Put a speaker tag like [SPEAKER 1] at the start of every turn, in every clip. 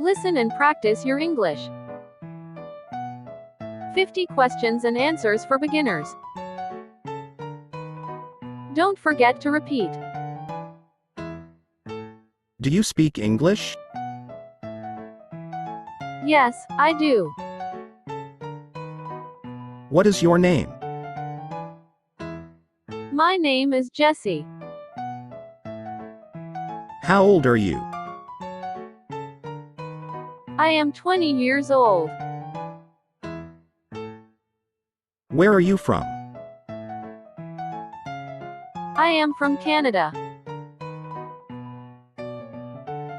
[SPEAKER 1] Listen and practice your English. 50 questions and answers for beginners. Don't forget to repeat.
[SPEAKER 2] Do you speak English?
[SPEAKER 1] Yes, I do.
[SPEAKER 2] What is your name?
[SPEAKER 1] My name is Jessie.
[SPEAKER 2] How old are you?
[SPEAKER 1] I am 20 years old.
[SPEAKER 2] Where are you from?
[SPEAKER 1] I am from Canada.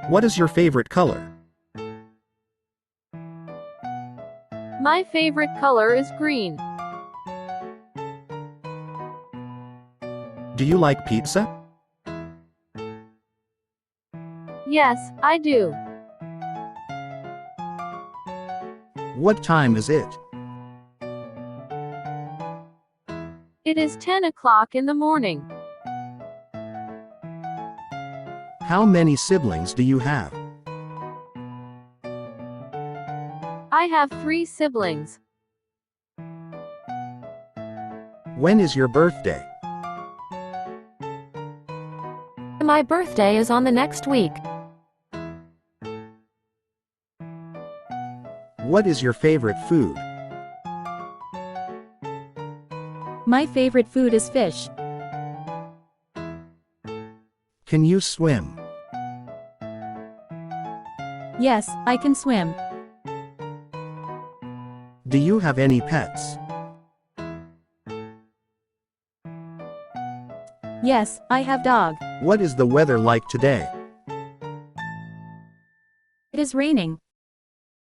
[SPEAKER 2] What is your favorite color?
[SPEAKER 1] My favorite color is green.
[SPEAKER 2] Do you like pizza?
[SPEAKER 1] Yes, I do.
[SPEAKER 2] What time is it?
[SPEAKER 1] It is 10 o'clock in the morning.
[SPEAKER 2] How many siblings do you have?
[SPEAKER 1] I have 3 siblings.
[SPEAKER 2] When is your birthday?
[SPEAKER 1] My birthday is on the next week.
[SPEAKER 2] What is your favorite food?
[SPEAKER 3] My favorite food is fish.
[SPEAKER 2] Can you swim?
[SPEAKER 3] Yes, I can swim.
[SPEAKER 2] Do you have any pets?
[SPEAKER 3] Yes, I have dog.
[SPEAKER 2] What is the weather like today?
[SPEAKER 3] It is raining.